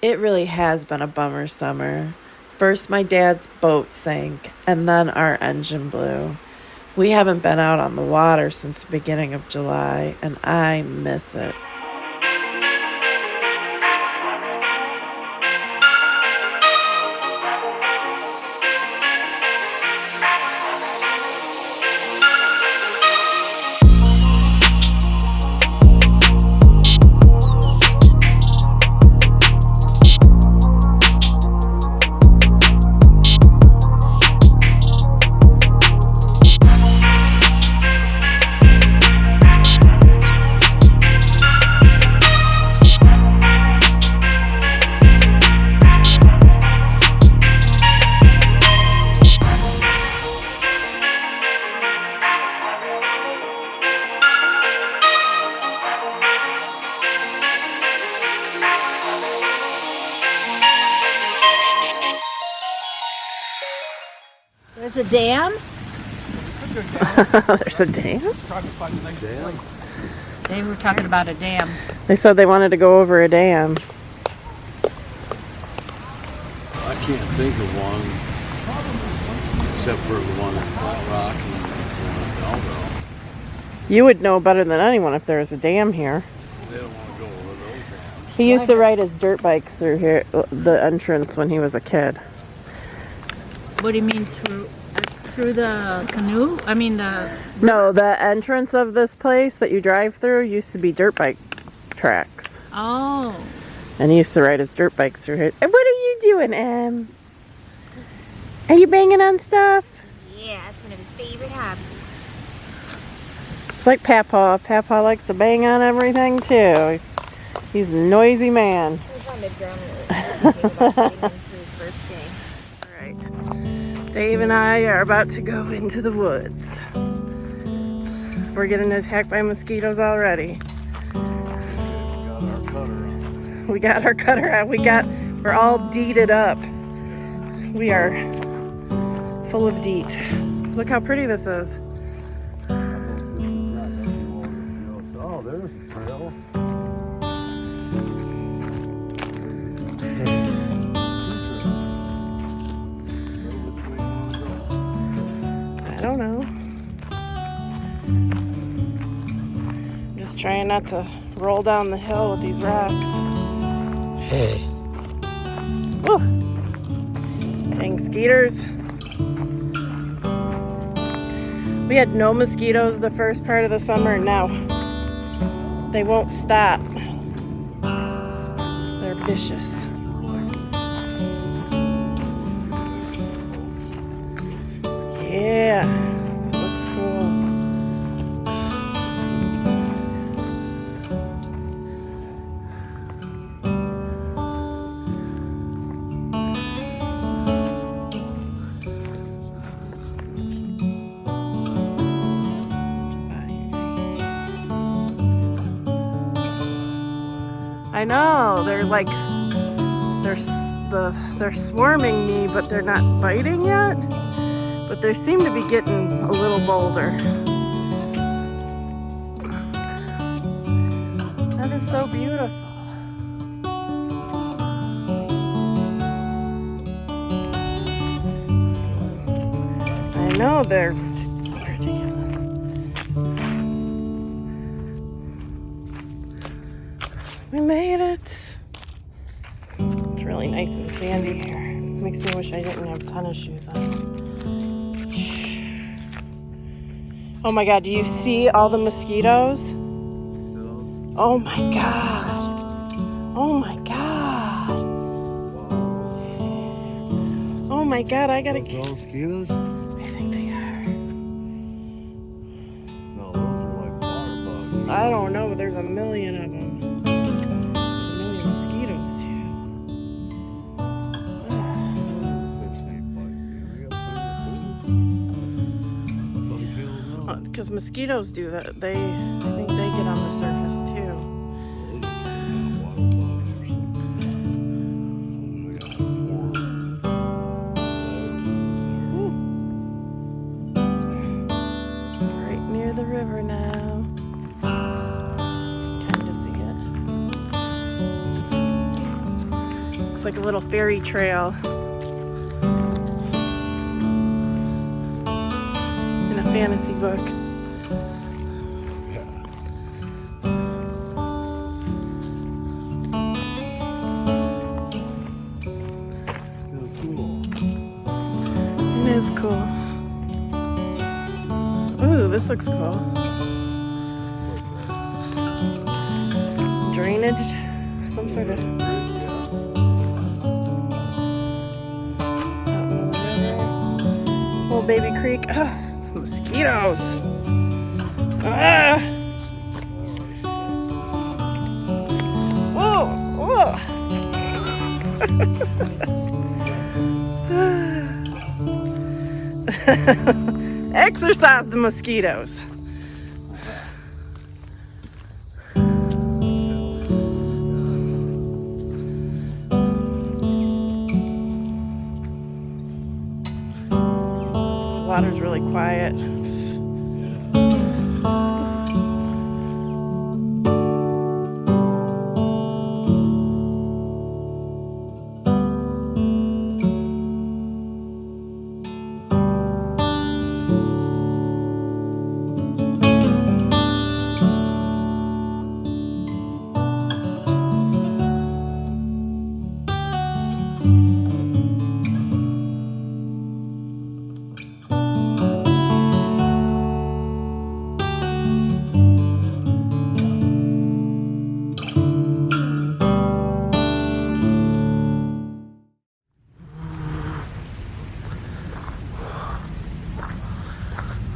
It really has been a bummer summer. First, my dad's boat sank, and then our engine blew. We haven't been out on the water since the beginning of July, and I miss it. There's a dam? There's a dam? They were talking about a dam. They said they wanted to go over a dam. I can't think of one, except for the one at Flat Rock and the one at Belleville. You would know better than anyone if there was a dam here. They don't want to go over those dams. He used to ride his dirt bikes through here, the entrance, when he was a kid. What do you mean through the canoe? I mean the... No, the entrance of this place that you drive through used to be dirt bike tracks. Oh. And he used to ride his dirt bikes through here. And what are you doing, Em? Are you banging on stuff? Yeah, it's one of his favorite hobbies. It's like Papa. Papa likes to bang on everything, too. He's a noisy man. He was on the drum about getting him to his birthday. Alright. Dave and I are about to go into the woods. We're getting attacked by mosquitoes already. We got our cutter out. We're all deeded up. We are full of deet. Look how pretty this is. Oh, there's a trail. I don't know. I'm just trying not to roll down the hill with these rocks. Woo! Dang skeeters. We had no mosquitoes the first part of the summer, and now they won't stop. They're vicious. Yeah, this looks cool. I know, they're swarming me, but they're not biting yet. But they seem to be getting a little bolder. That is so beautiful. I know, they're ridiculous. We made it. It's really nice and sandy here. Makes me wish I didn't have tennis shoes on. Oh my God, do you see all the mosquitoes? Oh my God. Oh my God. Oh my God, I gotta... Those all mosquitoes? I think they are. No, those are like water bugs. I don't know, but there's a million of them. There's a million mosquitoes too. Because mosquitoes do that. I think they get on the surface too. Right near the river now. Kind of see it. Looks like a little fairy trail. In a fantasy book. It is cool. Ooh, this looks cool. Drainage, some sort of. Little baby creek. Ah, mosquitoes. Ah. Oh, oh. Exercise the mosquitoes. The water's really quiet.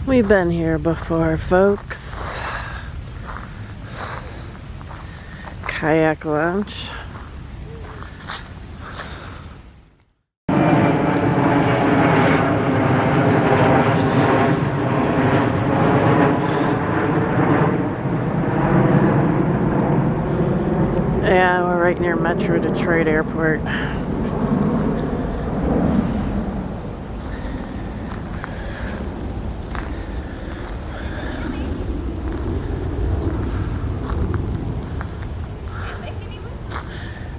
We've been here before, folks. Kayak launch. Yeah, we're right near Metro Detroit Airport.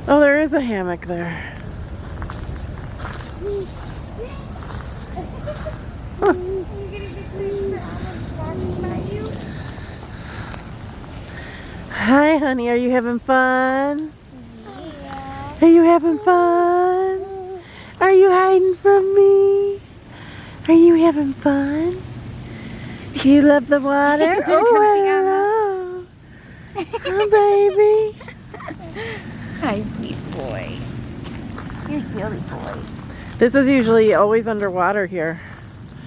Oh, there is a hammock there. Huh. Hi, honey. Are you having fun? Yeah. Are you having fun? Are you hiding from me? Are you having fun? Do you love the water? Oh, hello. Oh, baby. Hi, sweet boy. You're a silly boy. This is usually always underwater here.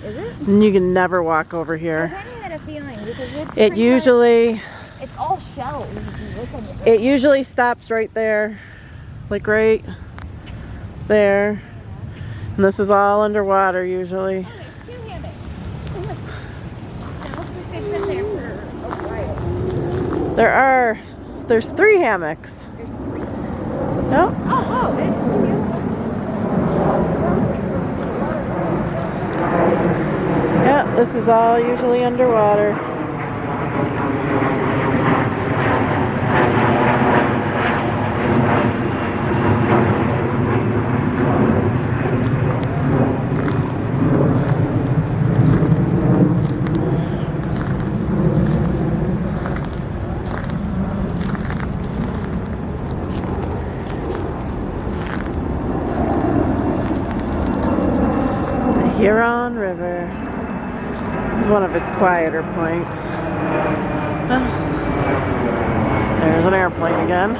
Is it? And you can never walk over I here. kind of had a feeling because it's It pretty usually, much, it's all shells. If you look at it usually stops right there. Like right there. And this is all underwater usually. Oh, there's 2 hammocks. Oh, look. It looks like they've been there for a while. There's 3 hammocks. Nope. Oh, there's 2. Yeah, this is all usually underwater. The Huron River. This is one of its quieter points. Oh, there's an airplane again.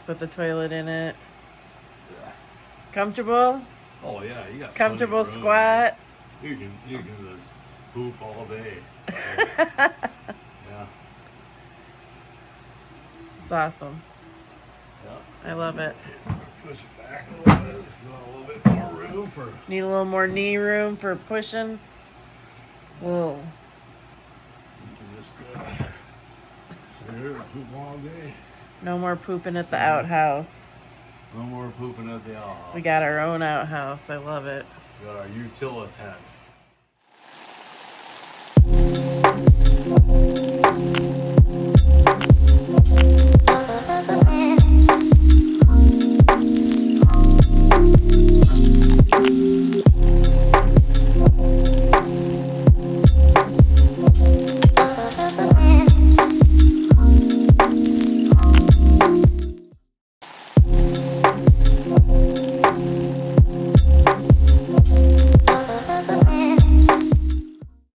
just put the toilet in it. Yeah. Comfortable? Oh yeah, you got Comfortable plenty of room. squat? You can just poop all day. Yeah. It's awesome. Yeah. I love it. Push it back a little bit. If you want a little bit more room for. Need a little more knee room for pushing. Whoa. You can just sit here and poop all day. No more pooping at the outhouse. No more pooping at the outhouse. We got our own outhouse. I love it. We got our utility tent.